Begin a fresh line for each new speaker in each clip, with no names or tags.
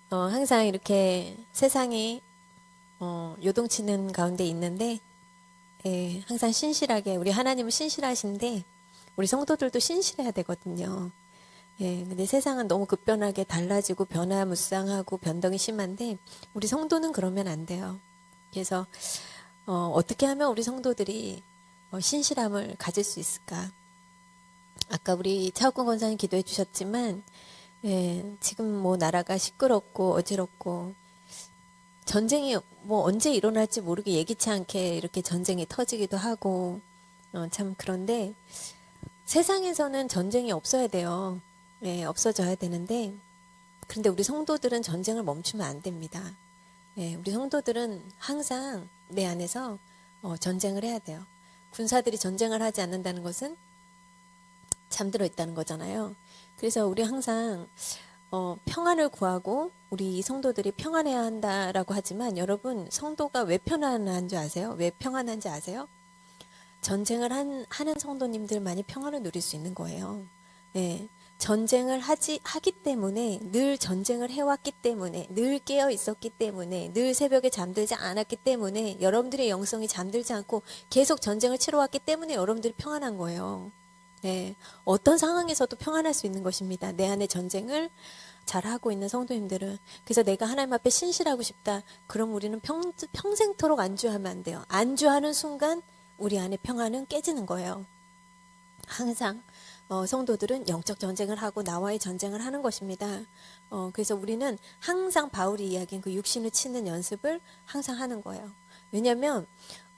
항상 이렇게 세상에 요동치는 가운데 있는데, 예, 항상 신실하게, 우리 하나님은 신실하신데 우리 성도들도 신실해야 되거든요. 예, 근데 세상은 너무 급변하게 달라지고 변화무쌍하고 변동이 심한데 우리 성도는 그러면 안 돼요. 그래서 어떻게 하면 우리 성도들이 신실함을 가질 수 있을까? 아까 우리 차욱근 권사님 기도해 주셨지만, 예, 지금 뭐 나라가 시끄럽고 어지럽고 전쟁이 뭐 언제 일어날지 모르게 예기치 않게 이렇게 전쟁이 터지기도 하고, 참 그런데 세상에서는 전쟁이 없어야 돼요. 예, 없어져야 되는데, 그런데 우리 성도들은 전쟁을 멈추면 안 됩니다. 예, 우리 성도들은 항상 내 안에서 전쟁을 해야 돼요. 군사들이 전쟁을 하지 않는다는 것은 잠들어 있다는 거잖아요. 그래서 우리 항상 평안을 구하고 우리 성도들이 평안해야 한다라고 하지만, 여러분 성도가 왜 편안한 줄 아세요? 왜 평안한지 아세요? 전쟁을 하는 성도님들만이 평안을 누릴 수 있는 거예요. 네, 전쟁을 하기 때문에, 늘 전쟁을 해왔기 때문에, 늘 깨어 있었기 때문에, 늘 새벽에 잠들지 않았기 때문에, 여러분들의 영성이 잠들지 않고 계속 전쟁을 치러왔기 때문에 여러분들이 평안한 거예요. 네, 어떤 상황에서도 평안할 수 있는 것입니다. 내 안에 전쟁을 잘하고 있는 성도님들은. 그래서 내가 하나님 앞에 신실하고 싶다. 그럼 우리는 평생토록 안주하면 안 돼요. 안주하는 순간 우리 안에 평안은 깨지는 거예요. 항상 성도들은 영적 전쟁을 하고 나와의 전쟁을 하는 것입니다. 그래서 우리는 항상 바울이 이야기한 그 육신을 치는 연습을 항상 하는 거예요. 왜냐하면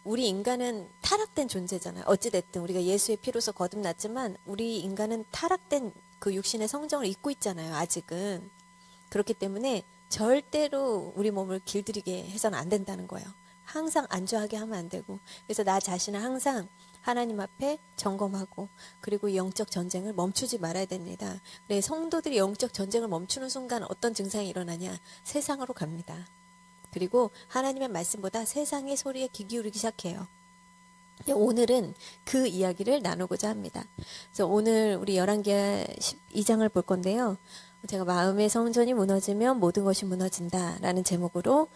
우리 인간은 타락된 존재잖아요. 어찌됐든 우리가 예수의 피로서 거듭났지만 우리 인간은 타락된 그 육신의 성정을 입고 있잖아요. 아직은. 그렇기 때문에 절대로 우리 몸을 길들이게 해서는 안 된다는 거예요. 항상 안주하게 하면 안 되고, 그래서 나 자신을 항상 하나님 앞에 점검하고, 그리고 영적 전쟁을 멈추지 말아야 됩니다. 네, 성도들이 영적 전쟁을 멈추는 순간 어떤 증상이 일어나냐? 세상으로 갑니다. 그리고 하나님의 말씀보다 세상의 소리에 귀 기울이기 시작해요. 오늘은 그 이야기를 나누고자 합니다. 그래서 오늘 우리 열왕기하 12장을 볼 건데요. 제가 마음의 성전이 무너지면 모든 것이 무너진다 라는 제목으로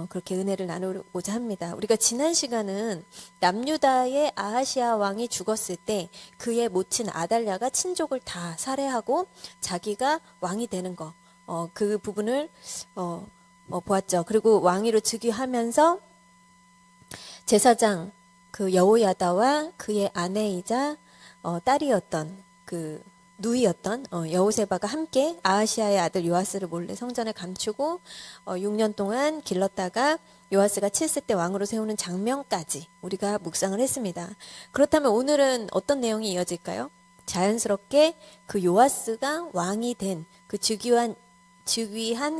그렇게 은혜를 나누고자 합니다. 우리가 지난 시간은 남유다의 아하시아 왕이 죽었을 때 그의 모친 아달랴가 친족을 다 살해하고 자기가 왕이 되는 거, 그 부분을 보았죠. 그리고 왕위로 즉위하면서 제사장 그 여호야다와 그의 아내이자 딸이었던 그 누이였던 여호세바가 함께 아하시아의 아들 요아스를 몰래 성전에 감추고 6년 동안 길렀다가 요아스가 7세 때 왕으로 세우는 장면까지 우리가 묵상을 했습니다. 그렇다면 오늘은 어떤 내용이 이어질까요? 자연스럽게 그 요아스가 왕이 된 그 즉위한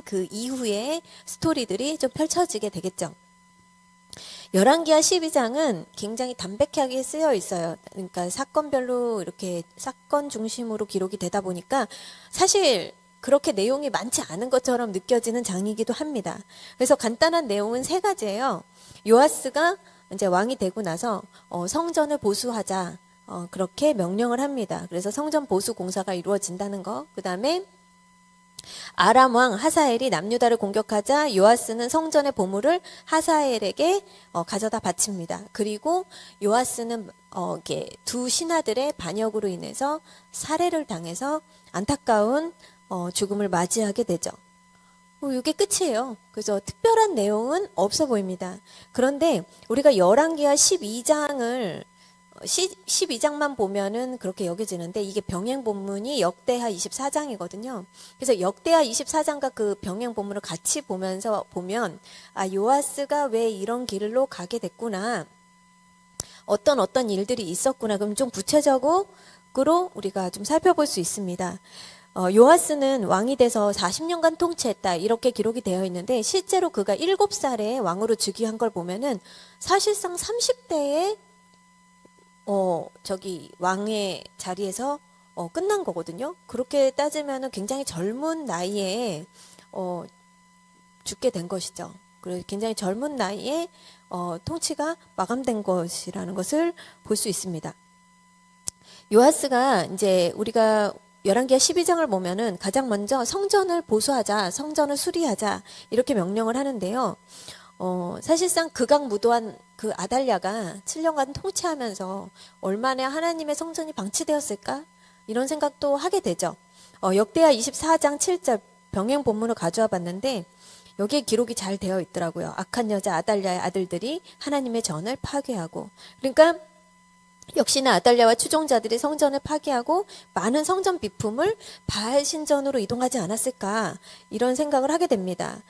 그 이후의 스토리들이 좀 펼쳐지게 되겠죠. 열왕기하 12장은 굉장히 담백하게 쓰여 있어요. 그러니까 사건별로 이렇게 사건 중심으로 기록이 되다 보니까 사실 그렇게 내용이 많지 않은 것처럼 느껴지는 장이기도 합니다. 그래서 간단한 내용은 세 가지예요. 요아스가 이제 왕이 되고 나서 성전을 보수하자, 그렇게 명령을 합니다. 그래서 성전 보수 공사가 이루어진다는 거. 그 다음에 아람 왕 하사엘이 남유다를 공격하자 요아스는 성전의 보물을 하사엘에게 가져다 바칩니다. 그리고 요아스는 이렇게 두 신하들의 반역으로 인해서 살해를 당해서 안타까운 죽음을 맞이하게 되죠. 이게 끝이에요. 그래서 특별한 내용은 없어 보입니다. 그런데 우리가 열왕기하 12장을 12장만 보면은 그렇게 여겨지는데 이게 병행 본문이 역대하 24장이거든요. 그래서 역대하 24장과 그 병행 본문을 같이 보면서 보면, 아, 요아스가 왜 이런 길로 가게 됐구나, 어떤 일들이 있었구나, 그럼 좀 구체적으로 우리가 좀 살펴볼 수 있습니다. 요아스는 왕이 돼서 40년간 통치했다 이렇게 기록이 되어 있는데, 실제로 그가 7살에 왕으로 즉위한 걸 보면은 사실상 30대에 왕의 자리에서 끝난 거거든요. 그렇게 따지면은 굉장히 젊은 나이에 죽게 된 것이죠. 그래서 굉장히 젊은 나이에 통치가 마감된 것이라는 것을 볼 수 있습니다. 요아스가 이제 우리가 열왕기하 12장을 보면은 가장 먼저 성전을 보수하자, 성전을 수리하자 이렇게 명령을 하는데요. 사실상 극악무도한 그 아달랴가 7년간 통치하면서 얼마나 하나님의 성전이 방치되었을까? 이런 생각도 하게 되죠. 역대하 24장 7절 병행 본문을 가져와 봤는데 여기에 기록이 잘 되어 있더라고요. 악한 여자 아달랴의 아들들이 하나님의 전을 파괴하고, 그러니까 역시나 아달랴와 추종자들이 성전을 파괴하고 많은 성전 비품을 바알 신전으로 이동하지 않았을까, 이런 생각을 하게 됩니다.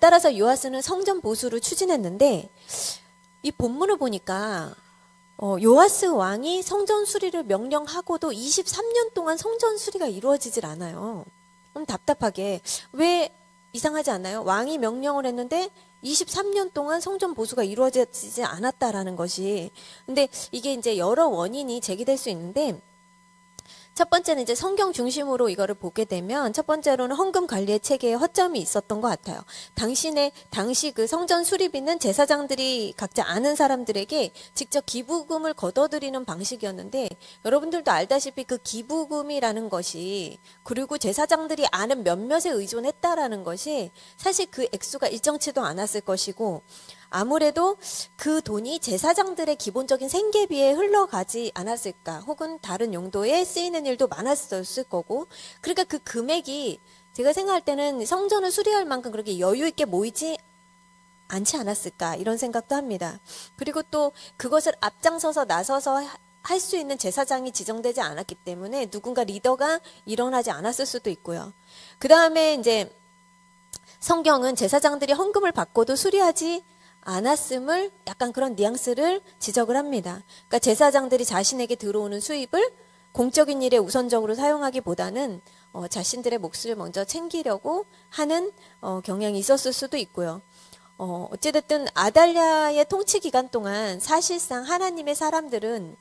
따라서 요아스는 성전 보수를 추진했는데 이 본문을 보니까 요아스 왕이 성전 수리를 명령하고도 23년 동안 성전 수리가 이루어지질 않아요. 답답하게, 왜 이상하지 않나요? 왕이 명령을 했는데 23년 동안 성전 보수가 이루어지지 않았다라는 것이. 근데 이게 이제 여러 원인이 제기될 수 있는데, 첫 번째는 이제 성경 중심으로 이거를 보게 되면 첫 번째로는 헌금 관리의 체계에 허점이 있었던 것 같아요. 당시 그 성전 수리비는 제사장들이 각자 아는 사람들에게 직접 기부금을 걷어들이는 방식이었는데, 여러분들도 알다시피 그 기부금이라는 것이, 그리고 제사장들이 아는 몇몇에 의존했다라는 것이 사실 그 액수가 일정치도 않았을 것이고, 아무래도 그 돈이 제사장들의 기본적인 생계비에 흘러가지 않았을까, 혹은 다른 용도에 쓰이는 일도 많았을 거고, 그러니까 그 금액이 제가 생각할 때는 성전을 수리할 만큼 그렇게 여유 있게 모이지 않지 않았을까, 이런 생각도 합니다. 그리고 또 그것을 앞장서서 나서서 할 수 있는 제사장이 지정되지 않았기 때문에 누군가 리더가 일어나지 않았을 수도 있고요. 그 다음에 이제 성경은 제사장들이 헌금을 받고도 수리하지 않았음을 약간 그런 뉘앙스를 지적을 합니다. 그러니까 제사장들이 자신에게 들어오는 수입을 공적인 일에 우선적으로 사용하기보다는 자신들의 몫을 먼저 챙기려고 하는 경향이 있었을 수도 있고요. 어찌됐든 아달랴의 통치 기간 동안 사실상 하나님의 사람들은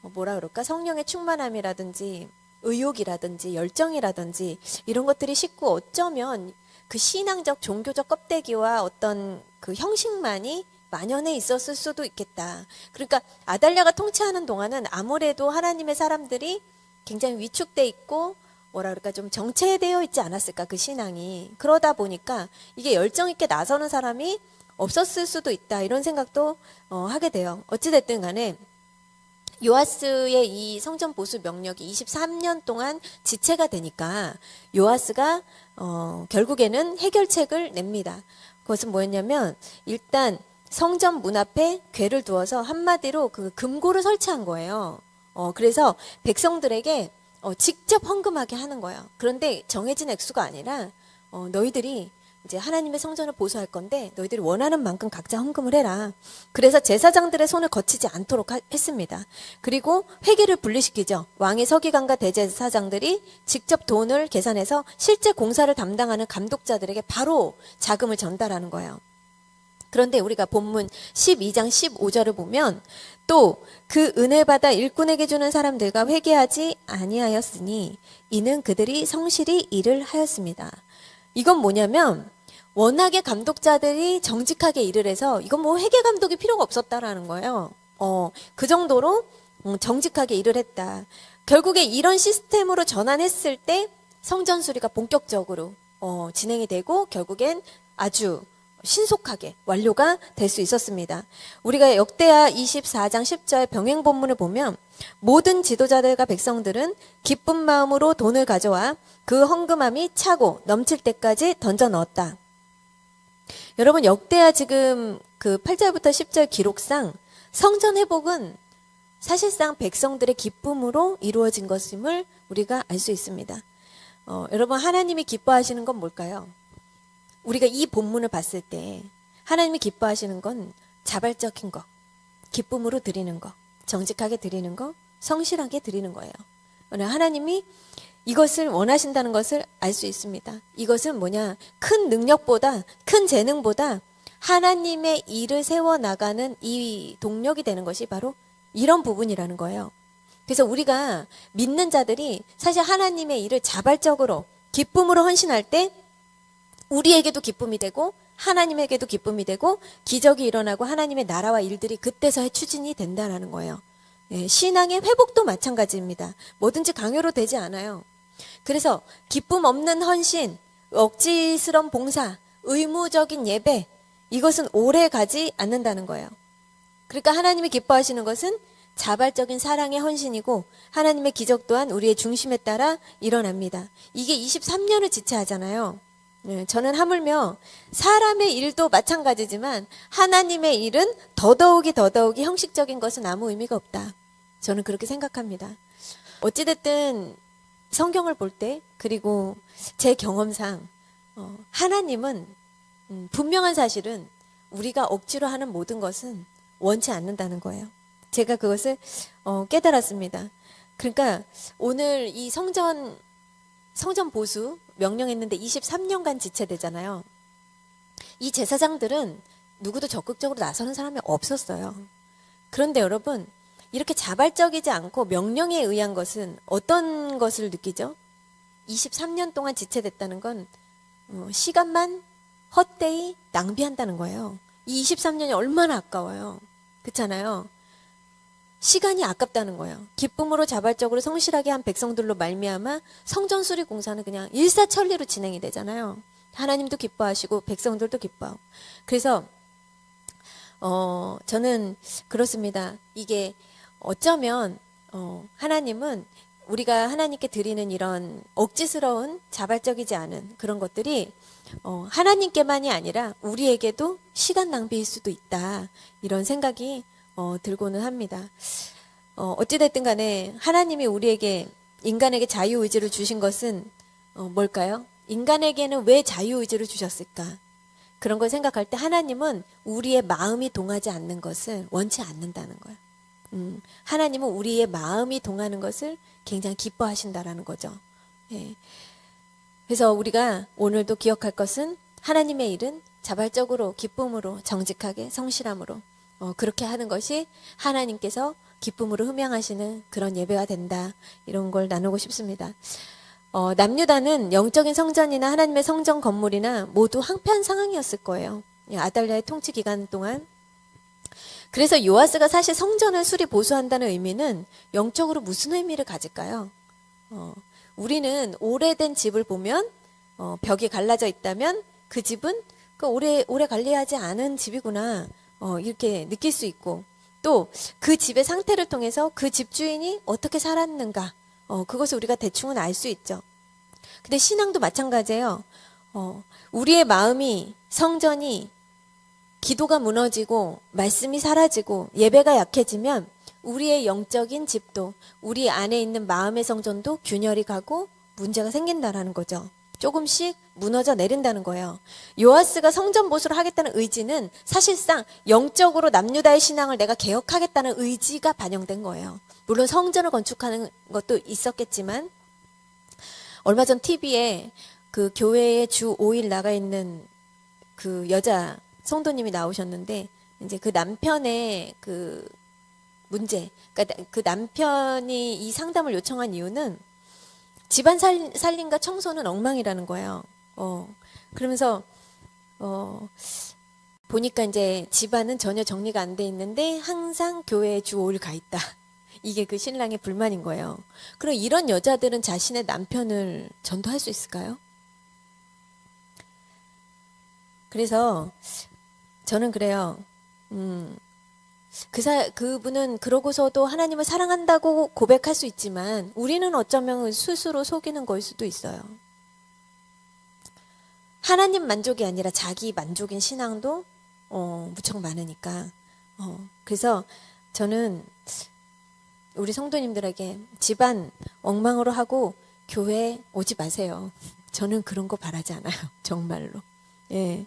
뭐라 그럴까, 성령의 충만함이라든지 의욕이라든지 열정이라든지 이런 것들이 식고, 어쩌면 그 신앙적 종교적 껍데기와 어떤 그 형식만이 만연해 있었을 수도 있겠다. 그러니까 아달랴가 통치하는 동안은 아무래도 하나님의 사람들이 굉장히 위축돼 있고 뭐라 그럴까, 좀 정체되어 있지 않았을까, 그 신앙이. 그러다 보니까 이게 열정 있게 나서는 사람이 없었을 수도 있다, 이런 생각도 하게 돼요. 어찌됐든 간에 요아스의 이 성전 보수 명령이 23년 동안 지체가 되니까 요아스가 결국에는 해결책을 냅니다. 그것은 뭐였냐면, 일단 성전 문 앞에 궤를 두어서 한마디로 그 금고를 설치한 거예요. 그래서 백성들에게 직접 헌금하게 하는 거예요. 그런데 정해진 액수가 아니라 너희들이 이제 하나님의 성전을 보수할 건데 너희들이 원하는 만큼 각자 헌금을 해라. 그래서 제사장들의 손을 거치지 않도록 했습니다. 그리고 회계를 분리시키죠. 왕의 서기관과 대제사장들이 직접 돈을 계산해서 실제 공사를 담당하는 감독자들에게 바로 자금을 전달하는 거예요. 그런데 우리가 본문 12장 15절을 보면 또 그 은혜 받아 일꾼에게 주는 사람들과 회개하지 아니하였으니 이는 그들이 성실히 일을 하였습니다. 이건 뭐냐면, 워낙에 감독자들이 정직하게 일을 해서 이건 뭐 회계 감독이 필요가 없었다라는 거예요. 그 정도로 정직하게 일을 했다. 결국에 이런 시스템으로 전환했을 때 성전 수리가 본격적으로 진행이 되고 결국엔 아주 신속하게 완료가 될 수 있었습니다. 우리가 역대하 24장 10절 병행 본문을 보면 모든 지도자들과 백성들은 기쁜 마음으로 돈을 가져와 그 헌금함이 차고 넘칠 때까지 던져 넣었다. 여러분, 역대하 지금 그 8절부터 10절 기록상 성전 회복은 사실상 백성들의 기쁨으로 이루어진 것임을 우리가 알 수 있습니다. 여러분, 하나님이 기뻐하시는 건 뭘까요? 우리가 이 본문을 봤을 때 하나님이 기뻐하시는 건 자발적인 거, 기쁨으로 드리는 거, 정직하게 드리는 거, 성실하게 드리는 거예요. 하나님이 이것을 원하신다는 것을 알 수 있습니다. 이것은 뭐냐, 큰 능력보다, 큰 재능보다 하나님의 일을 세워나가는 이 동력이 되는 것이 바로 이런 부분이라는 거예요. 그래서 우리가 믿는 자들이 사실 하나님의 일을 자발적으로 기쁨으로 헌신할 때 우리에게도 기쁨이 되고 하나님에게도 기쁨이 되고 기적이 일어나고 하나님의 나라와 일들이 그때서야 추진이 된다는 거예요. 신앙의 회복도 마찬가지입니다. 뭐든지 강요로 되지 않아요. 그래서 기쁨 없는 헌신, 억지스러운 봉사, 의무적인 예배, 이것은 오래 가지 않는다는 거예요. 그러니까 하나님이 기뻐하시는 것은 자발적인 사랑의 헌신이고 하나님의 기적 또한 우리의 중심에 따라 일어납니다. 이게 23년을 지체하잖아요. 저는 하물며 사람의 일도 마찬가지지만 하나님의 일은 더더욱이 형식적인 것은 아무 의미가 없다. 저는 그렇게 생각합니다. 어찌됐든 성경을 볼 때 그리고 제 경험상 하나님은 분명한 사실은 우리가 억지로 하는 모든 것은 원치 않는다는 거예요. 제가 그것을 깨달았습니다. 그러니까 오늘 이 성전 보수 명령했는데 23년간 지체되잖아요. 이 제사장들은 누구도 적극적으로 나서는 사람이 없었어요. 그런데 여러분, 이렇게 자발적이지 않고 명령에 의한 것은 어떤 것을 느끼죠? 23년 동안 지체됐다는 건 시간만 헛되이 낭비한다는 거예요. 이 23년이 얼마나 아까워요. 그렇잖아요. 시간이 아깝다는 거예요. 기쁨으로 자발적으로 성실하게 한 백성들로 말미암아 성전 수립 공사는 그냥 일사천리로 진행이 되잖아요. 하나님도 기뻐하시고 백성들도 기뻐하고. 그래서 저는 그렇습니다. 이게 어쩌면 하나님은 우리가 하나님께 드리는 이런 억지스러운 자발적이지 않은 그런 것들이 하나님께만이 아니라 우리에게도 시간 낭비일 수도 있다. 이런 생각이 들고는 합니다. 어찌됐든 간에 하나님이 우리에게 인간에게 자유의지를 주신 것은 뭘까요? 인간에게는 왜 자유의지를 주셨을까? 그런 걸 생각할 때 하나님은 우리의 마음이 동하지 않는 것을 원치 않는다는 거예요. 하나님은 우리의 마음이 동하는 것을 굉장히 기뻐하신다라는 거죠. 예. 그래서 우리가 오늘도 기억할 것은 하나님의 일은 자발적으로 기쁨으로 정직하게 성실함으로 그렇게 하는 것이 하나님께서 기쁨으로 흠양하시는 그런 예배가 된다. 이런 걸 나누고 싶습니다. 남유다는 영적인 성전이나 하나님의 성전 건물이나 모두 한편 상황이었을 거예요. 아달랴의 통치 기간 동안. 그래서 요아스가 사실 성전을 수리 보수한다는 의미는 영적으로 무슨 의미를 가질까요? 우리는 오래된 집을 보면 벽이 갈라져 있다면 그 집은 오래 관리하지 않은 집이구나. 이렇게 느낄 수 있고 또 그 집의 상태를 통해서 그 집주인이 어떻게 살았는가 그것을 우리가 대충은 알 수 있죠. 근데 신앙도 마찬가지예요. 우리의 마음이 성전이 기도가 무너지고 말씀이 사라지고 예배가 약해지면 우리의 영적인 집도 우리 안에 있는 마음의 성전도 균열이 가고 문제가 생긴다라는 거죠. 조금씩 무너져 내린다는 거예요. 요아스가 성전 보수를 하겠다는 의지는 사실상 영적으로 남유다의 신앙을 내가 개혁하겠다는 의지가 반영된 거예요. 물론 성전을 건축하는 것도 있었겠지만 얼마 전 TV에 그 교회에 주 5일 나가 있는 그 여자 성도님이 나오셨는데 이제 그 남편의 그 문제, 그러니까 그 남편이 이 상담을 요청한 이유는 집안 살림과 청소는 엉망이라는 거예요. 그러면서 보니까 이제 집안은 전혀 정리가 안 돼 있는데 항상 교회에 주 5일 가 있다. 이게 그 신랑의 불만인 거예요. 그럼 이런 여자들은 자신의 남편을 전도할 수 있을까요? 그래서 저는 그래요. 그분은 그러고서도 하나님을 사랑한다고 고백할 수 있지만 우리는 어쩌면 스스로 속이는 거일 수도 있어요. 하나님 만족이 아니라 자기 만족인 신앙도 무척 많으니까. 그래서 저는 우리 성도님들에게 집안 엉망으로 하고 교회 오지 마세요. 저는 그런 거 바라지 않아요. 정말로. 예.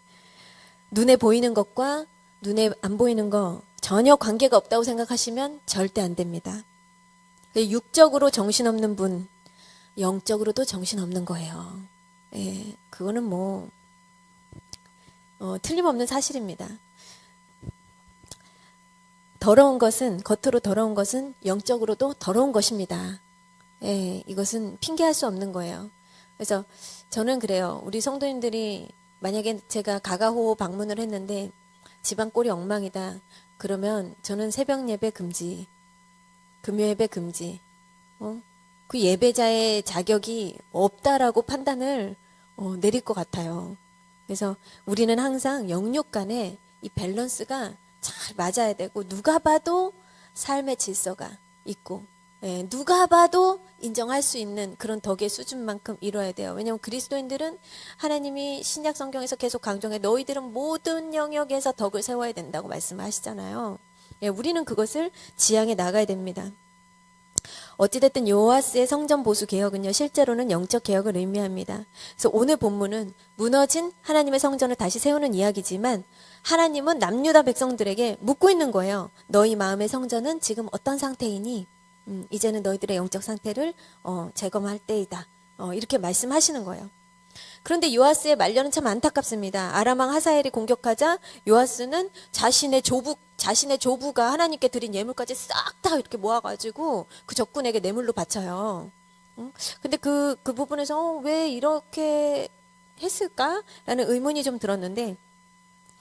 눈에 보이는 것과 눈에 안 보이는 거 전혀 관계가 없다고 생각하시면 절대 안 됩니다. 육적으로 정신없는 분, 영적으로도 정신없는 거예요. 예, 그거는 뭐 틀림없는 사실입니다. 더러운 것은 겉으로 더러운 것은 영적으로도 더러운 것입니다. 예, 이것은 핑계할 수 없는 거예요. 그래서 저는 그래요. 우리 성도님들이 만약에 제가 가가호 방문을 했는데 집안 꼴이 엉망이다. 그러면 저는 새벽 예배 금지, 금요 예배 금지, 그 예배자의 자격이 없다라고 판단을 내릴 것 같아요. 그래서 우리는 항상 영육 간에 이 밸런스가 잘 맞아야 되고, 누가 봐도 삶의 질서가 있고, 예, 누가 봐도 인정할 수 있는 그런 덕의 수준만큼 이뤄야 돼요. 왜냐하면 그리스도인들은 하나님이 신약 성경에서 계속 강조해 너희들은 모든 영역에서 덕을 세워야 된다고 말씀하시잖아요. 예, 우리는 그것을 지향해 나가야 됩니다. 어찌됐든 요아스의 성전 보수 개혁은요, 실제로는 영적 개혁을 의미합니다. 그래서 오늘 본문은 무너진 하나님의 성전을 다시 세우는 이야기지만, 하나님은 남유다 백성들에게 묻고 있는 거예요. 너희 마음의 성전은 지금 어떤 상태이니? 이제는 너희들의 영적 상태를 재검할 때이다. 이렇게 말씀하시는 거예요. 그런데 요아스의 말년은 참 안타깝습니다. 아람 왕 하사엘이 공격하자 요아스는 자신의 조부가 하나님께 드린 예물까지 싹 다 이렇게 모아가지고 그 적군에게 뇌물로 바쳐요. 근데 그 부분에서 왜 이렇게 했을까라는 의문이 좀 들었는데,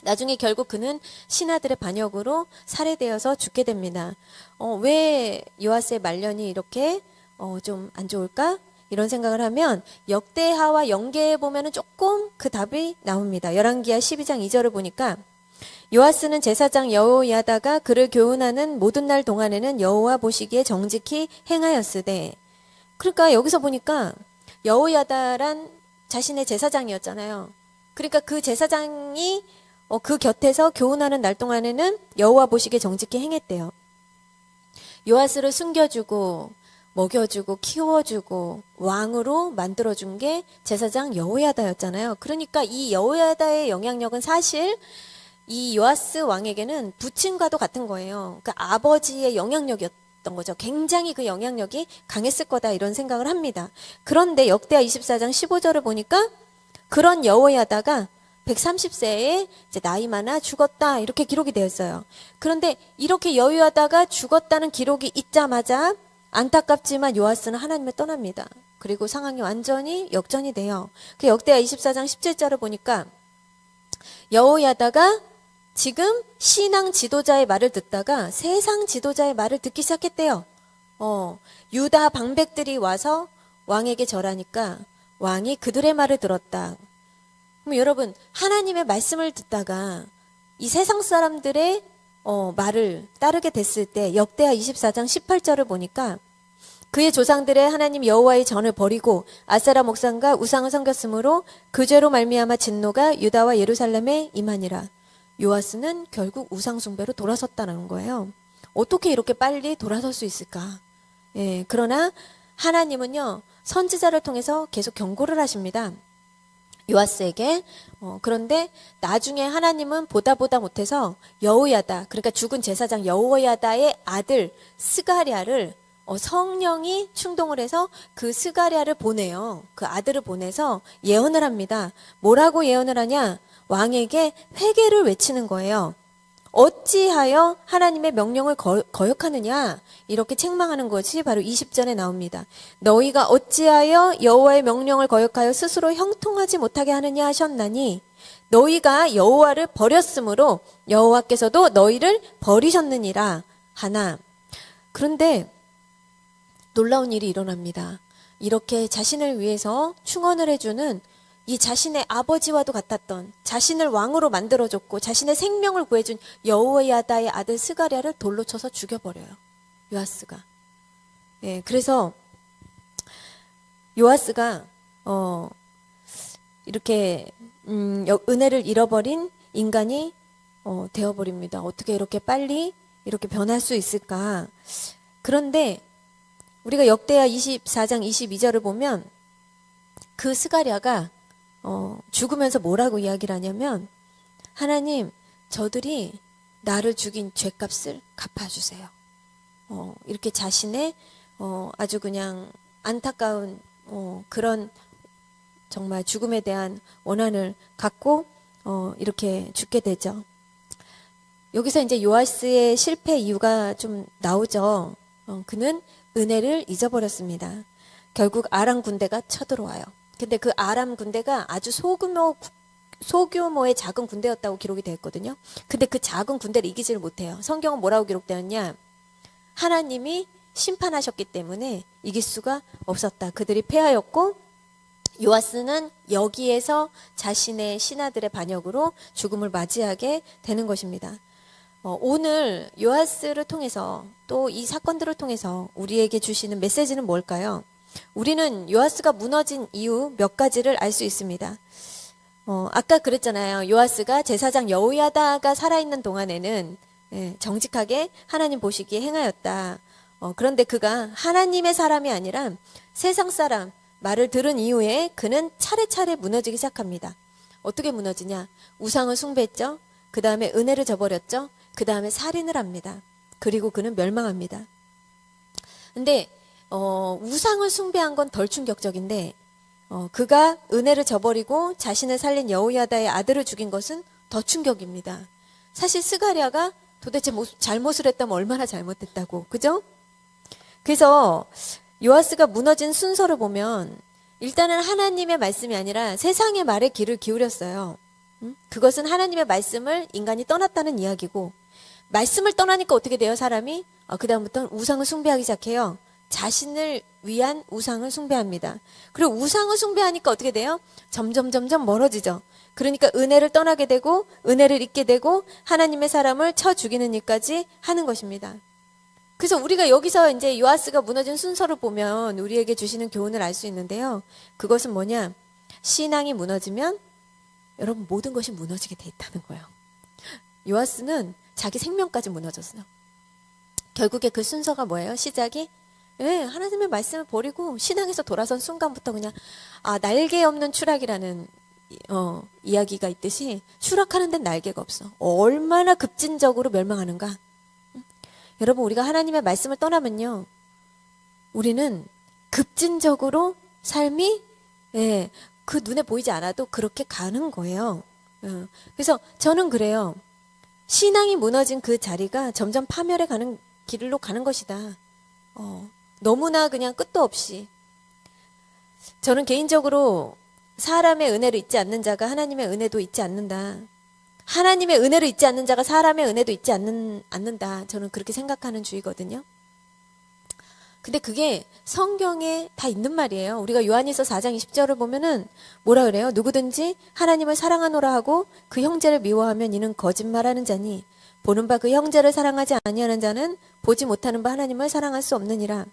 나중에 결국 그는 신하들의 반역으로 살해되어서 죽게 됩니다. 왜 요아스의 말년이 이렇게 좀 안 좋을까? 이런 생각을 하면 역대하와 연계해 보면은 조금 그 답이 나옵니다. 열왕기하 12장 2절을 보니까, 요아스는 제사장 여호야다가 그를 교훈하는 모든 날 동안에는 여호와 보시기에 정직히 행하였으되, 그러니까 여기서 보니까 여호야다란 자신의 제사장이었잖아요. 그러니까 그 제사장이 그 곁에서 교훈하는 날 동안에는 여호와 보시기에 정직히 행했대요. 요아스를 숨겨주고 먹여주고 키워주고 왕으로 만들어준 게 제사장 여호야다였잖아요. 그러니까 이 여호야다의 영향력은 사실 이 요아스 왕에게는 부친과도 같은 거예요. 그러니까 아버지의 영향력이었던 거죠. 굉장히 그 영향력이 강했을 거다, 이런 생각을 합니다. 그런데 역대하 24장 15절을 보니까 그런 여호야다가 130세에 이제 나이 많아 죽었다, 이렇게 기록이 되어 있어요. 그런데 이렇게 여호야다가 죽었다는 기록이 있자마자 안타깝지만 요아스는 하나님을 떠납니다. 그리고 상황이 완전히 역전이 돼요. 그 역대하 24장 17절을 보니까 여호야다가 지금 신앙 지도자의 말을 듣다가 세상 지도자의 말을 듣기 시작했대요. 유다 방백들이 와서 왕에게 절하니까 왕이 그들의 말을 들었다. 그럼 여러분, 하나님의 말씀을 듣다가 이 세상 사람들의 말을 따르게 됐을 때 역대하 24장 18절을 보니까, 그의 조상들의 하나님 여호와의 전을 버리고 아세라 목상과 우상을 섬겼으므로 그 죄로 말미암아 진노가 유다와 예루살렘에 임하니라. 요아스는 결국 우상 숭배로 돌아섰다는 거예요. 어떻게 이렇게 빨리 돌아설 수 있을까? 예, 그러나 하나님은요, 선지자를 통해서 계속 경고를 하십니다. 요아스에게. 그런데 나중에 하나님은 보다 못해서 여호야다, 그러니까 죽은 제사장 여호야다의 아들 스가랴를 성령이 충동을 해서 그 스가랴를 보내요. 그 아들을 보내서 예언을 합니다. 뭐라고 예언을 하냐? 왕에게 회개를 외치는 거예요. 어찌하여 하나님의 명령을 거역하느냐? 이렇게 책망하는 것이 바로 20절에 나옵니다. 너희가 어찌하여 여호와의 명령을 거역하여 스스로 형통하지 못하게 하느냐 하셨나니, 너희가 여호와를 버렸으므로 여호와께서도 너희를 버리셨느니라 하나. 그런데 놀라운 일이 일어납니다. 이렇게 자신을 위해서 충언을 해주는 이 자신의 아버지와도 같았던, 자신을 왕으로 만들어줬고 자신의 생명을 구해준 여호야다의 아들 스가랴를 돌로 쳐서 죽여버려요. 요아스가. 예, 그래서 요아스가 이렇게 은혜를 잃어버린 인간이 되어버립니다. 어떻게 이렇게 빨리 이렇게 변할 수 있을까? 그런데 우리가 역대하 24장 22절을 보면 그 스가랴가 죽으면서 뭐라고 이야기를 하냐면, 하나님, 저들이 나를 죽인 죄값을 갚아주세요. 이렇게 자신의 아주 그냥 안타까운 그런 정말 죽음에 대한 원한을 갖고 이렇게 죽게 되죠. 여기서 이제 요아스의 실패 이유가 좀 나오죠. 그는 은혜를 잊어버렸습니다. 결국 아람 군대가 쳐들어와요. 근데 그 아람 군대가 아주 소규모의 작은 군대였다고 기록이 되어 있거든요. 근데 그 작은 군대를 이기지를 못해요. 성경은 뭐라고 기록되었냐? 하나님이 심판하셨기 때문에 이길 수가 없었다. 그들이 패하였고 요아스는 여기에서 자신의 신하들의 반역으로 죽음을 맞이하게 되는 것입니다. 오늘 요아스를 통해서 또 이 사건들을 통해서 우리에게 주시는 메시지는 뭘까요? 우리는 요아스가 무너진 이유 몇 가지를 알 수 있습니다. 아까 그랬잖아요. 요아스가 제사장 여호야다가 살아있는 동안에는 정직하게 하나님 보시기에 행하였다. 그런데 그가 하나님의 사람이 아니라 세상 사람 말을 들은 이후에 그는 차례차례 무너지기 시작합니다. 어떻게 무너지냐? 우상을 숭배했죠. 그 다음에 은혜를 저버렸죠. 그 다음에 살인을 합니다. 그리고 그는 멸망합니다. 근데 우상을 숭배한 건 덜 충격적인데 그가 은혜를 저버리고 자신을 살린 여호야다의 아들을 죽인 것은 더 충격입니다. 사실 스가랴가 도대체 잘못을 했다면 얼마나 잘못했다고, 그죠? 그래서 요아스가 무너진 순서를 보면 일단은 하나님의 말씀이 아니라 세상의 말에 귀를 기울였어요. 그것은 하나님의 말씀을 인간이 떠났다는 이야기고, 말씀을 떠나니까 어떻게 돼요, 사람이? 그 다음부터는 우상을 숭배하기 시작해요. 자신을 위한 우상을 숭배합니다. 그리고 우상을 숭배하니까 어떻게 돼요? 점점 멀어지죠. 그러니까 은혜를 떠나게 되고 은혜를 잊게 되고 하나님의 사람을 쳐 죽이는 일까지 하는 것입니다. 그래서 우리가 여기서 이제 요아스가 무너진 순서를 보면 우리에게 주시는 교훈을 알 수 있는데요. 그것은 뭐냐? 신앙이 무너지면 여러분 모든 것이 무너지게 돼 있다는 거예요. 요아스는 자기 생명까지 무너졌어요. 결국에 그 순서가 뭐예요? 시작이 하나님의 말씀을 버리고 신앙에서 돌아선 순간부터 그냥 날개 없는 추락이라는 이야기가 있듯이 추락하는 데는 날개가 없어. 얼마나 급진적으로 멸망하는가. 여러분 우리가 하나님의 말씀을 떠나면요, 우리는 급진적으로 삶이 그 눈에 보이지 않아도 그렇게 가는 거예요. 그래서 저는 그래요. 신앙이 무너진 그 자리가 점점 파멸해 가는 길로 가는 것이다. 너무나 그냥 끝도 없이. 저는 개인적으로 사람의 은혜를 잊지 않는 자가 하나님의 은혜도 잊지 않는다. 하나님의 은혜를 잊지 않는 자가 사람의 은혜도 잊지 않는다. 저는 그렇게 생각하는 주의거든요. 근데 그게 성경에 다 있는 말이에요. 우리가 요한일서 4장 20절을 보면은 뭐라 그래요? 누구든지 하나님을 사랑하노라 하고 그 형제를 미워하면 이는 거짓말하는 자니 보는 바 그 형제를 사랑하지 아니하는 자는 보지 못하는 바 하나님을 사랑할 수 없느니라.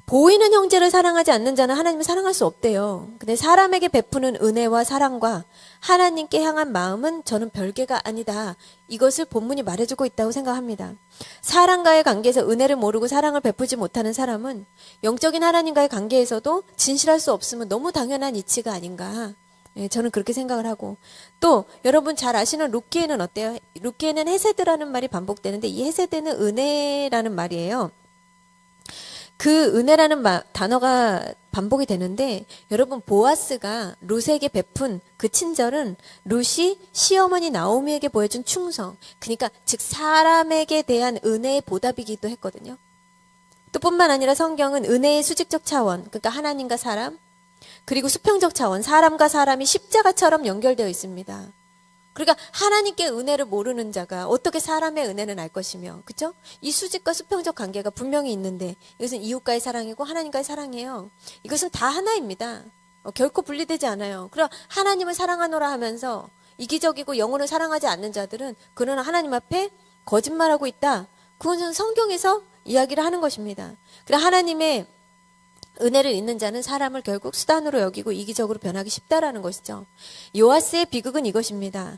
보이는 형제를 사랑하지 않는 자는 하나님을 사랑할 수 없대요. 근데 사람에게 베푸는 은혜와 사랑과 하나님께 향한 마음은 저는 별개가 아니다. 이것을 본문이 말해주고 있다고 생각합니다. 사람과의 관계에서 은혜를 모르고 사랑을 베푸지 못하는 사람은 영적인 하나님과의 관계에서도 진실할 수 없으면 너무 당연한 이치가 아닌가. 저는 그렇게 생각을 하고, 또 여러분 잘 아시는 룻기에는 어때요? 룻기에는 헤세드라는 말이 반복되는데 이 헤세드는 은혜라는 말이에요. 그 은혜라는 단어가 반복이 되는데 여러분 보아스가 룻에게 베푼 그 친절은 룻이 시어머니 나오미에게 보여준 충성, 그러니까 즉 사람에게 대한 은혜의 보답이기도 했거든요. 또 뿐만 아니라 성경은 은혜의 수직적 차원, 그러니까 하나님과 사람, 그리고 수평적 차원, 사람과 사람이 십자가처럼 연결되어 있습니다. 그러니까 하나님께 은혜를 모르는 자가 어떻게 사람의 은혜는 알 것이며, 그렇죠? 이 수직과 수평적 관계가 분명히 있는데 이것은 이웃과의 사랑이고 하나님과의 사랑이에요. 이것은 다 하나입니다. 결코 분리되지 않아요. 그럼 하나님을 사랑하노라 하면서 이기적이고 영혼을 사랑하지 않는 자들은 그는 하나님 앞에 거짓말하고 있다. 그것은 성경에서 이야기를 하는 것입니다. 그래 하나님의 은혜를 잊는 자는 사람을 결국 수단으로 여기고 이기적으로 변하기 쉽다라는 것이죠. 요아스의 비극은 이것입니다.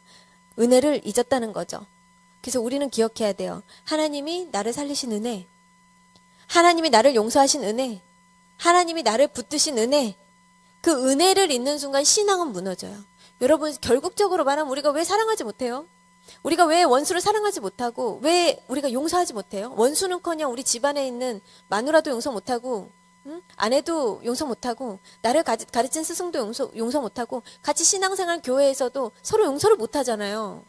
은혜를 잊었다는 거죠. 그래서 우리는 기억해야 돼요. 하나님이 나를 살리신 은혜, 하나님이 나를 용서하신 은혜, 하나님이 나를 붙드신 은혜, 그 은혜를 잊는 순간 신앙은 무너져요. 여러분 결국적으로 말하면 우리가 왜 사랑하지 못해요? 우리가 왜 원수를 사랑하지 못하고 왜 우리가 용서하지 못해요? 원수는커녕 우리 집안에 있는 마누라도 용서 못하고 아내도 용서 못하고 나를 가르친 스승도 용서 못하고 같이 신앙생활 교회에서도 서로 용서를 못하잖아요.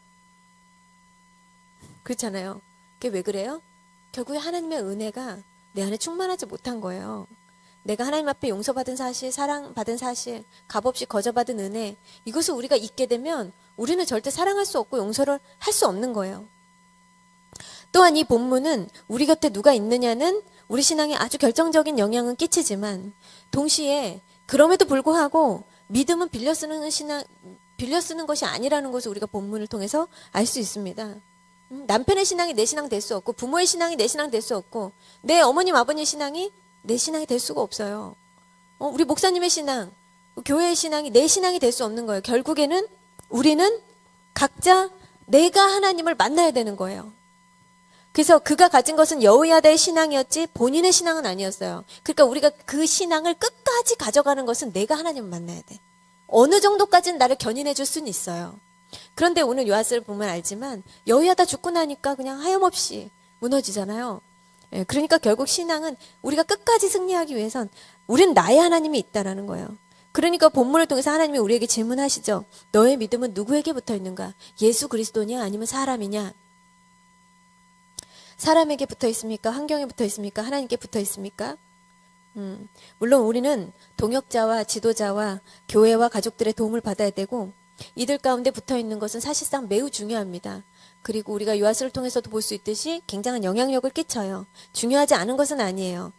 그렇잖아요. 그게 왜 그래요? 결국에 하나님의 은혜가 내 안에 충만하지 못한 거예요. 내가 하나님 앞에 용서받은 사실, 사랑받은 사실, 값없이 거저받은 은혜, 이것을 우리가 잊게 되면 우리는 절대 사랑할 수 없고 용서를 할 수 없는 거예요. 또한 이 본문은 우리 곁에 누가 있느냐는 우리 신앙에 아주 결정적인 영향은 끼치지만 동시에 그럼에도 불구하고 믿음은 빌려 쓰는 것이 아니라는 것을 우리가 본문을 통해서 알 수 있습니다. 남편의 신앙이 내 신앙 될 수 없고 부모의 신앙이 내 신앙 될 수 없고 내 어머님 아버님의 신앙이 내 신앙이 될 수가 없어요. 우리 목사님의 신앙, 교회의 신앙이 내 신앙이 될 수 없는 거예요. 결국에는 우리는 각자 내가 하나님을 만나야 되는 거예요. 그래서 그가 가진 것은 여호야다의 신앙이었지 본인의 신앙은 아니었어요. 그러니까 우리가 그 신앙을 끝까지 가져가는 것은 내가 하나님을 만나야 돼. 어느 정도까지는 나를 견인해 줄 수는 있어요. 그런데 오늘 요한스를 보면 알지만 여호야다 죽고 나니까 그냥 하염없이 무너지잖아요. 그러니까 결국 신앙은 우리가 끝까지 승리하기 위해선 우리는 나의 하나님이 있다라는 거예요. 그러니까 본문을 통해서 하나님이 우리에게 질문하시죠. 너의 믿음은 누구에게 붙어 있는가? 예수 그리스도냐 아니면 사람이냐? 사람에게 붙어 있습니까? 환경에 붙어 있습니까? 하나님께 붙어 있습니까? 물론 우리는 동역자와 지도자와 교회와 가족들의 도움을 받아야 되고 이들 가운데 붙어 있는 것은 사실상 매우 중요합니다. 그리고 우리가 요한스를 통해서도 볼 수 있듯이 굉장한 영향력을 끼쳐요. 중요하지 않은 것은 아니에요.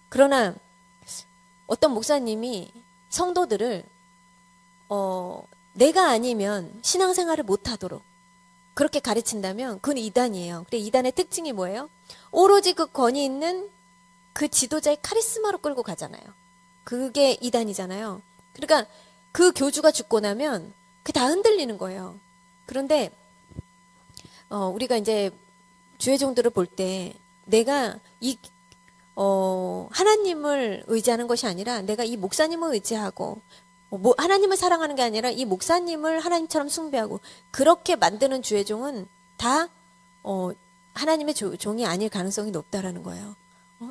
그러나 어떤 목사님이 성도들을 내가 아니면 신앙생활을 못하도록 그렇게 가르친다면 그건 이단이에요. 그래 이단의 특징이 뭐예요? 오로지 그 권위 있는 그 지도자의 카리스마로 끌고 가잖아요. 그게 이단이잖아요. 그러니까 그 교주가 죽고 나면 그게 다 흔들리는 거예요. 그런데 우리가 이제 주의 종들을 볼 때 내가 하나님을 의지하는 것이 아니라 내가 이 목사님을 의지하고 하나님을 사랑하는 게 아니라 이 목사님을 하나님처럼 숭배하고 그렇게 만드는 주의 종은 다 하나님의 종이 아닐 가능성이 높다라는 거예요.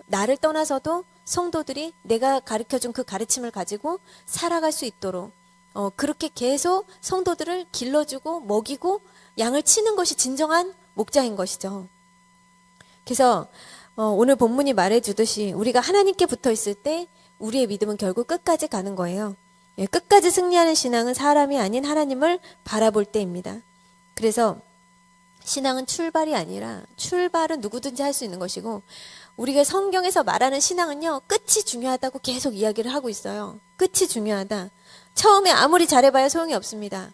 나를 떠나서도 성도들이 내가 가르쳐준 그 가르침을 가지고 살아갈 수 있도록 그렇게 계속 성도들을 길러주고 먹이고 양을 치는 것이 진정한 목자인 것이죠. 그래서 오늘 본문이 말해주듯이 우리가 하나님께 붙어 있을 때 우리의 믿음은 결국 끝까지 가는 거예요. 끝까지 승리하는 신앙은 사람이 아닌 하나님을 바라볼 때입니다. 그래서 신앙은 출발이 아니라 출발은 누구든지 할 수 있는 것이고 우리가 성경에서 말하는 신앙은요 끝이 중요하다고 계속 이야기를 하고 있어요. 끝이 중요하다. 처음에 아무리 잘해봐야 소용이 없습니다.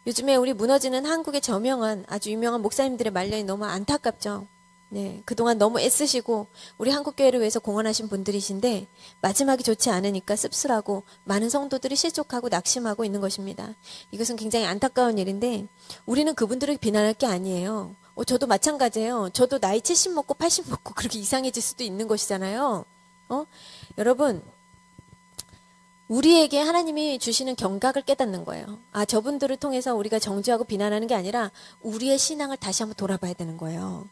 요즘에 우리 무너지는 한국의 저명한 아주 유명한 목사님들의 말년이 너무 안타깝죠. 네, 그동안 너무 애쓰시고 우리 한국교회를 위해서 공헌하신 분들이신데 마지막이 좋지 않으니까 씁쓸하고 많은 성도들이 실족하고 낙심하고 있는 것입니다. 이것은 굉장히 안타까운 일인데 우리는 그분들을 비난할 게 아니에요. 저도 마찬가지예요. 저도 나이 70 먹고 80 먹고 그렇게 이상해질 수도 있는 것이잖아요. 여러분 우리에게 하나님이 주시는 경각을 깨닫는 거예요. 저분들을 통해서 우리가 정죄하고 비난하는 게 아니라 우리의 신앙을 다시 한번 돌아봐야 되는 거예요.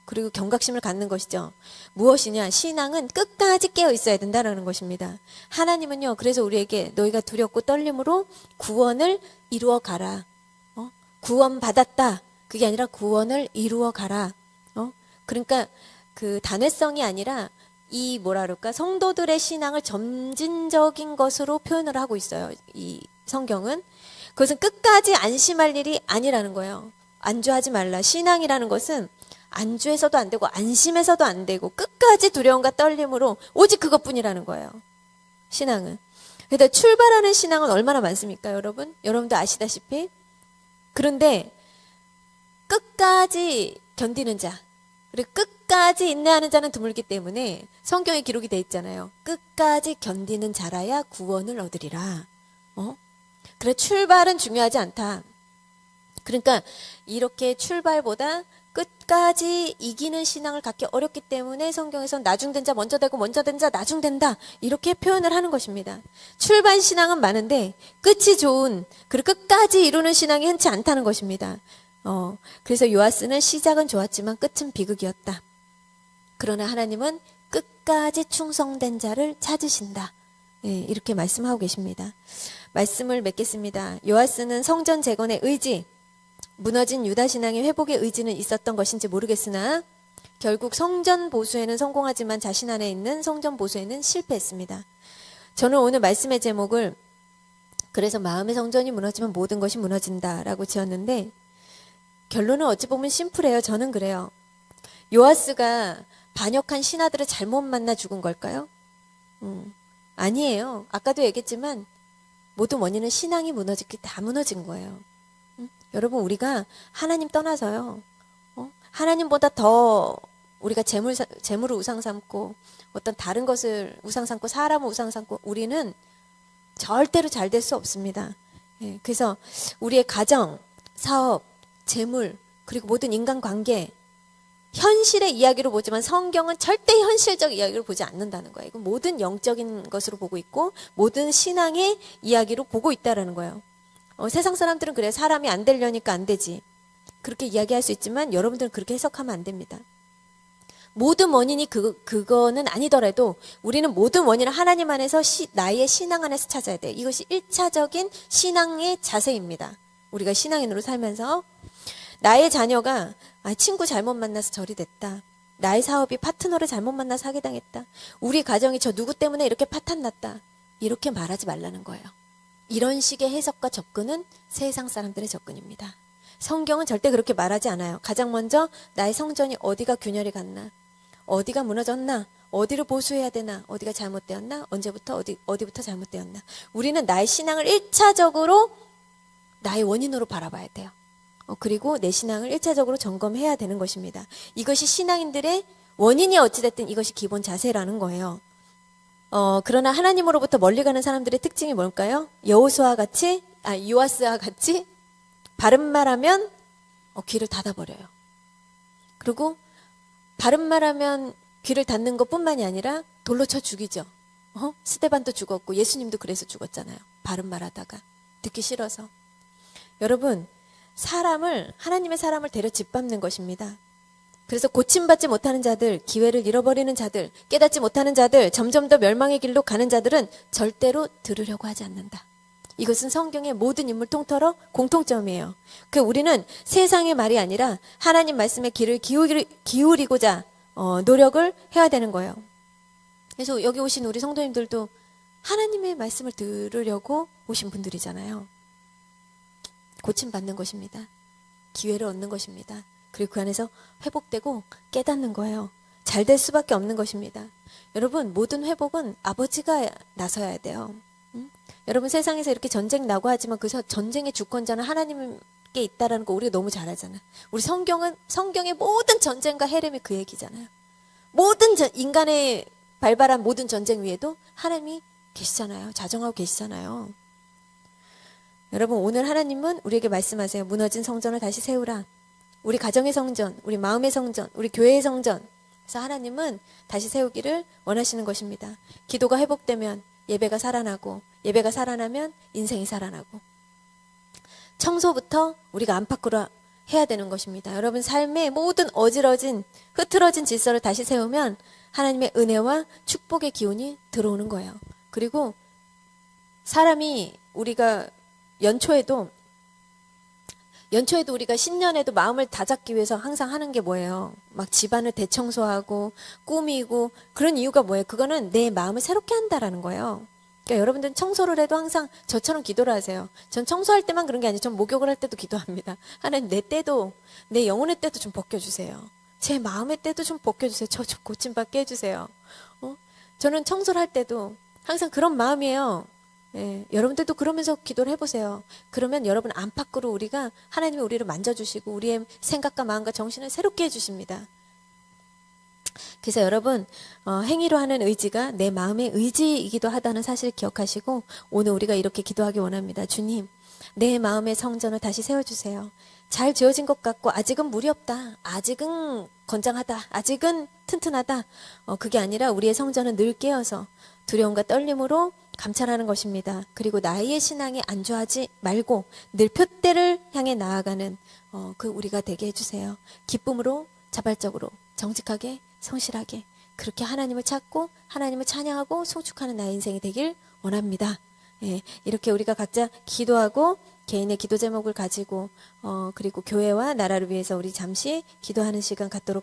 그리고 경각심을 갖는 것이죠. 무엇이냐? 신앙은 끝까지 깨어 있어야 된다는 것입니다. 하나님은요, 그래서 우리에게 너희가 두렵고 떨림으로 구원을 이루어 가라. 구원 받았다. 그게 아니라 구원을 이루어 가라. 그러니까 그 단회성이 아니라 이 뭐라 그럴까? 성도들의 신앙을 점진적인 것으로 표현을 하고 있어요. 이 성경은. 그것은 끝까지 안심할 일이 아니라는 거예요. 안주하지 말라. 신앙이라는 것은 안주해서도 안 되고 안심해서도 안 되고 끝까지 두려움과 떨림으로 오직 그것뿐이라는 거예요. 신앙은. 그런데 출발하는 신앙은 얼마나 많습니까, 여러분? 여러분도 아시다시피. 그런데 끝까지 견디는 자, 그리고 끝까지 인내하는 자는 드물기 때문에 성경에 기록이 돼 있잖아요. 끝까지 견디는 자라야 구원을 얻으리라. 그래 출발은 중요하지 않다. 그러니까 이렇게 출발보다 끝까지 이기는 신앙을 갖기 어렵기 때문에 성경에선 나중된 자 먼저 되고 먼저 된 자 나중된다 이렇게 표현을 하는 것입니다. 출발 신앙은 많은데 끝이 좋은 그리고 끝까지 이루는 신앙이 흔치 않다는 것입니다. 그래서 요아스는 시작은 좋았지만 끝은 비극이었다. 그러나 하나님은 끝까지 충성된 자를 찾으신다. 이렇게 말씀하고 계십니다. 말씀을 맺겠습니다. 요아스는 성전 재건의 의지, 무너진 유다 신앙의 회복의 의지는 있었던 것인지 모르겠으나 결국 성전 보수에는 성공하지만 자신 안에 있는 성전 보수에는 실패했습니다. 저는 오늘 말씀의 제목을 그래서 마음의 성전이 무너지면 모든 것이 무너진다라고 지었는데 결론은 어찌 보면 심플해요. 저는 그래요. 요아스가 반역한 신하들을 잘못 만나 죽은 걸까요? 아니에요. 아까도 얘기했지만 모든 원인은 신앙이 무너졌기 다 무너진 거예요. 여러분, 우리가 하나님 떠나서요. 하나님보다 더 우리가 재물을 우상 삼고 어떤 다른 것을 우상 삼고 사람을 우상 삼고 우리는 절대로 잘 될 수 없습니다. 예, 그래서 우리의 가정, 사업, 재물, 그리고 모든 인간관계, 현실의 이야기로 보지만 성경은 절대 현실적 이야기로 보지 않는다는 거예요. 이건 모든 영적인 것으로 보고 있고 모든 신앙의 이야기로 보고 있다라는 거예요. 세상 사람들은 그래요. 사람이 안 되려니까 안 되지. 그렇게 이야기할 수 있지만 여러분들은 그렇게 해석하면 안 됩니다. 모든 원인이 그거는 아니더라도 우리는 모든 원인을 하나님 안에서 나의 신앙 안에서 찾아야 돼요. 이것이 1차적인 신앙의 자세입니다. 우리가 신앙인으로 살면서 나의 자녀가 친구 잘못 만나서 저리 됐다. 나의 사업이 파트너를 잘못 만나서 사기당했다. 우리 가정이 저 누구 때문에 이렇게 파탄났다. 이렇게 말하지 말라는 거예요. 이런 식의 해석과 접근은 세상 사람들의 접근입니다. 성경은 절대 그렇게 말하지 않아요. 가장 먼저 나의 성전이 어디가 균열이 갔나, 어디가 무너졌나, 어디를 보수해야 되나, 어디가 잘못되었나, 언제부터 어디부터 잘못되었나. 우리는 나의 신앙을 1차적으로 나의 원인으로 바라봐야 돼요. 그리고 내 신앙을 1차적으로 점검해야 되는 것입니다. 이것이 신앙인들의 원인이 어찌됐든 이것이 기본 자세라는 거예요. 그러나 하나님으로부터 멀리 가는 사람들의 특징이 뭘까요? 요아스와 같이 바른 말하면 귀를 닫아버려요. 그리고 바른 말하면 귀를 닫는 것뿐만이 아니라 돌로 쳐 죽이죠. 스데반도 죽었고 예수님도 그래서 죽었잖아요. 바른 말하다가 듣기 싫어서. 여러분, 하나님의 사람을 데려 짓밟는 것입니다. 그래서 고침받지 못하는 자들, 기회를 잃어버리는 자들, 깨닫지 못하는 자들, 점점 더 멸망의 길로 가는 자들은 절대로 들으려고 하지 않는다. 이것은 성경의 모든 인물 통틀어 공통점이에요. 우리는 세상의 말이 아니라 하나님 말씀에 귀를 기울이고자 노력을 해야 되는 거예요. 그래서 여기 오신 우리 성도님들도 하나님의 말씀을 들으려고 오신 분들이잖아요. 고침받는 것입니다. 기회를 얻는 것입니다. 그리고 그 안에서 회복되고 깨닫는 거예요. 잘 될 수밖에 없는 것입니다. 여러분, 모든 회복은 아버지가 나서야 돼요. 여러분, 세상에서 이렇게 전쟁 나고 하지만 그 전쟁의 주권자는 하나님께 있다라는 거 우리가 너무 잘 알잖아요. 우리 성경의 모든 전쟁과 헤렘이 그 얘기잖아요. 모든 인간의 발발한 모든 전쟁 위에도 하나님이 계시잖아요. 자정하고 계시잖아요. 여러분, 오늘 하나님은 우리에게 말씀하세요. 무너진 성전을 다시 세우라. 우리 가정의 성전, 우리 마음의 성전, 우리 교회의 성전. 그래서 하나님은 다시 세우기를 원하시는 것입니다. 기도가 회복되면 예배가 살아나고, 예배가 살아나면 인생이 살아나고, 청소부터 우리가 안팎으로 해야 되는 것입니다. 여러분, 삶의 모든 흐트러진 질서를 다시 세우면 하나님의 은혜와 축복의 기운이 들어오는 거예요. 그리고 우리가 연초에도 우리가 신년에도 마음을 다잡기 위해서 항상 하는 게 뭐예요? 막 집안을 대청소하고 꾸미고 그런 이유가 뭐예요? 그거는 내 마음을 새롭게 한다라는 거예요. 그러니까 여러분들은 청소를 해도 항상 저처럼 기도를 하세요. 전 청소할 때만 그런 게 아니에요. 전 목욕을 할 때도 기도합니다. 하나님, 내 영혼의 때도 좀 벗겨주세요. 제 마음의 때도 좀 벗겨주세요. 저 좀 고침받게 해주세요. 저는 청소를 할 때도 항상 그런 마음이에요. 예, 여러분들도 그러면서 기도를 해보세요. 그러면 여러분 안팎으로 하나님이 우리를 만져주시고 우리의 생각과 마음과 정신을 새롭게 해주십니다. 그래서 여러분, 행위로 하는 의지가 내 마음의 의지이기도 하다는 사실을 기억하시고 오늘 우리가 이렇게 기도하기 원합니다. 주님, 내 마음의 성전을 다시 세워주세요. 잘 지어진 것 같고 아직은 물이 없다. 아직은 건장하다. 아직은 튼튼하다. 그게 아니라 우리의 성전은 늘 깨어서 두려움과 떨림으로 감찰하는 것입니다. 그리고 나의 신앙에 안주하지 말고 늘 표대를 향해 나아가는 우리가 되게 해주세요. 기쁨으로, 자발적으로, 정직하게, 성실하게 그렇게 하나님을 찾고 하나님을 찬양하고 송축하는 나의 인생이 되길 원합니다. 예, 이렇게 우리가 각자 기도하고 개인의 기도 제목을 가지고 그리고 교회와 나라를 위해서 우리 잠시 기도하는 시간 갖도록